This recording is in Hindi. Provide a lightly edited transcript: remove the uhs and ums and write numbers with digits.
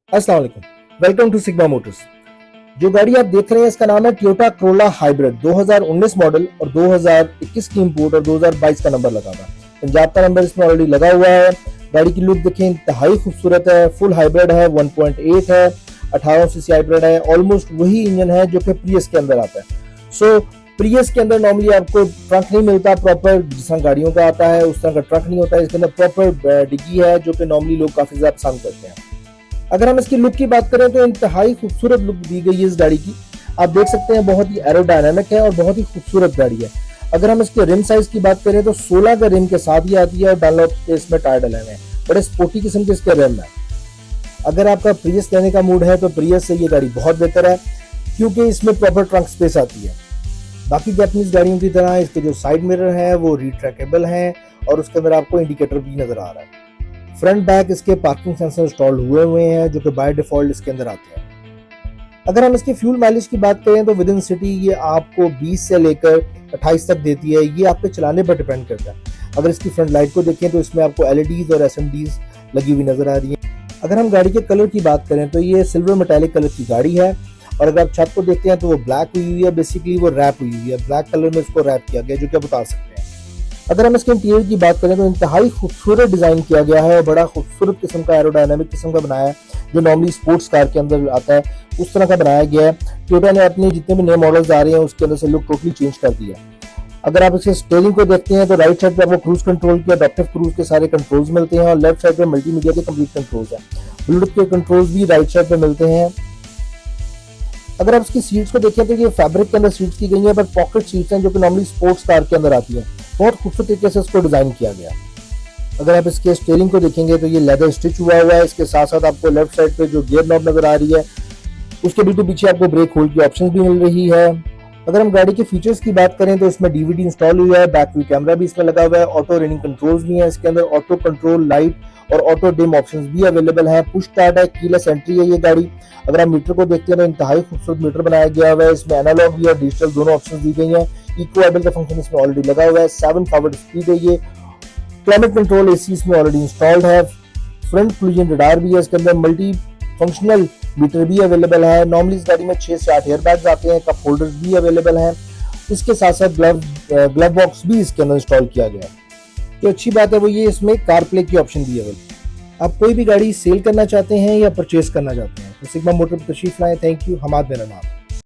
अस्सलाम वालेकुम, वेलकम टू सिग्मा मोटर्स। जो गाड़ी आप देख रहे हैं इसका नाम है टोयोटा कोरोला हाइब्रिड 2019 मॉडल और 2021 की इंपोर्ट और 2022 का नंबर लगा हुआ है। पंजाब का नंबर इसमें ऑलरेडी लगा हुआ है। गाड़ी की लुक देखें, इंतहाई खूबसूरत है। फुल हाइब्रिड है, 1.8 है, 18 सीसी हाइब्रिड है। ऑलमोस्ट वही इंजन है जो कि प्रियस के अंदर आता है। सो प्रियस के अंदर नॉर्मली आपको ट्रंक नहीं मिलता प्रॉपर, जिस तरह गाड़ियों का आता है उस तरह का ट्रंक नहीं होता है। इसके अंदर प्रॉपर डिग्गी है जो कि नॉर्मली लोग काफी ज्यादा पसंद करते हैं। अगर हम इसकी लुक की बात करें तो इंतहाई खूबसूरत लुक दी गई है इस गाड़ी की। आप देख सकते हैं बहुत ही एरोडायनामिक है और बहुत ही खूबसूरत गाड़ी है। अगर हम इसके रिम साइज की बात करें तो 16 का रिम के साथ ही आती है और डनलॉप के इसमें टायर डले हुए हैं। बड़े स्पोर्टी किस्म के इसके रिम है। अगर आपका प्रियस लेने का मूड है तो प्रियस से ये गाड़ी बहुत बेहतर है क्योंकि इसमें प्रॉपर ट्रंक स्पेस आती है। बाकी जापानीज गाड़ियों की तरह इसके जो साइड मिरर है वो रिट्रैकेबल है और उसके अंदर आपको इंडिकेटर भी नजर आ रहा है। फ्रंट बैक इसके पार्किंग सेंसर इंस्टॉल हुए हैं जो कि बाय डिफॉल्ट इसके अंदर आते हैं। अगर हम इसके फ्यूल माइलेज की बात करें तो विद इन सिटी ये आपको 20 से लेकर 28 तक देती है। ये आपके चलाने पर डिपेंड करता है। अगर इसकी फ्रंट लाइट को देखें तो इसमें आपको एलईडीज और एसएमडीज लगी हुई नजर आ रही है। अगर हम गाड़ी के कलर की बात करें तो ये सिल्वर मेटालिक कलर की गाड़ी है और अगर आप छत को देखते हैं तो वो ब्लैक हुई हुई है। बेसिकली वो रैप हुई हुई है, ब्लैक कलर में इसको रैप किया गया जो कि आप उतार सकते हैं। अगर हम इसके इंटीरियर की बात करें तो इंतहाई खूबसूरत डिजाइन किया गया है और बड़ा खूबसूरत किस्म का एरोडायनामिक किस्म का बनाया है जो नॉर्मली स्पोर्ट्स कार के अंदर आता है उस तरह का बनाया गया है। टोयोटा ने अपने जितने भी नए मॉडल्स आ रहे हैं उसके अंदर से लुक टोटली चेंज कर दिया है। अगर आप इसके स्टीयरिंग को देखते हैं तो राइट साइड पे आपको क्रूज कंट्रोल के अडॉप्टिव क्रूज के सारे कंट्रोल्स मिलते हैं और लेफ्ट साइड पे मल्टीमीडिया के कंप्लीट कंट्रोल्स है। ब्लूटूथ के कंट्रोल्स भी राइट साइड पे मिलते हैं। अगर आप इसकी सीट्स को देखें तो ये फैब्रिक के अंदर सीट्स की गई है, बट पॉकेट सीट्स हैं जो कि नॉर्मली स्पोर्ट्स कार के अंदर आती है। बहुत खूबसूरत तरीके से इसको डिजाइन किया गया। अगर आप इसके स्टीयरिंग को देखेंगे तो ये लेदर स्टिच हुआ है। इसके साथ साथ आपको लेफ्ट साइड पे जो गियर नॉब नजर आ रही है उसके बिल्कुल पीछे आपको ब्रेक होल्ड की ऑप्शन भी मिल रही है। अगर हम गाड़ी के फीचर्स की बात करें तो इसमें डीवीडी इंस्टॉल हुआ है, बैक व्यू कैमरा भी इसमें लगा हुआ है, ऑटो रनिंग कंट्रोल्स भी है इसके अंदर, ऑटो कंट्रोल लाइट और ऑटो डिम ऑप्शंस भी अवेलेबल है। पुश स्टार्ट है, कीलेस एंट्री है ये गाड़ी। अगर आप मीटर को देखते हैं तो इंतहाई खूबसूरत मीटर बनाया गया हुआ है। इसमें एनालॉग भी और डिजिटल दोनों ऑप्शंस दी गई हैं। इको आइडल का फंक्शन इसमें ऑलरेडी लगा हुआ है। 7 फॉरवर्ड स्पीड है ये। क्लाइमेट कंट्रोल एसी इसमें ऑलरेडी इंस्टॉल्ड है। फ्रंट कोलिजन रडार भी है इसके अंदर। मल्टी फंक्शनल मीटर भी अवेलेबल है। नॉर्मली इस गाड़ी में 6 से 8 एयर बैग्स आते हैं। कप होल्डर्स भी अवेलेबल हैं। इसके साथ साथ ग्लव बॉक्स भी इसके अंदर इंस्टॉल किया गया है। जो अच्छी बात है वो ये इसमें कार प्ले की ऑप्शन भी अवेलेबल। आप कोई भी गाड़ी सेल करना चाहते हैं या परचेज करना चाहते हैं तो सिग्मा मोटर पर तशरीफ लाएं। Thank you. हमाद मेरा नाम।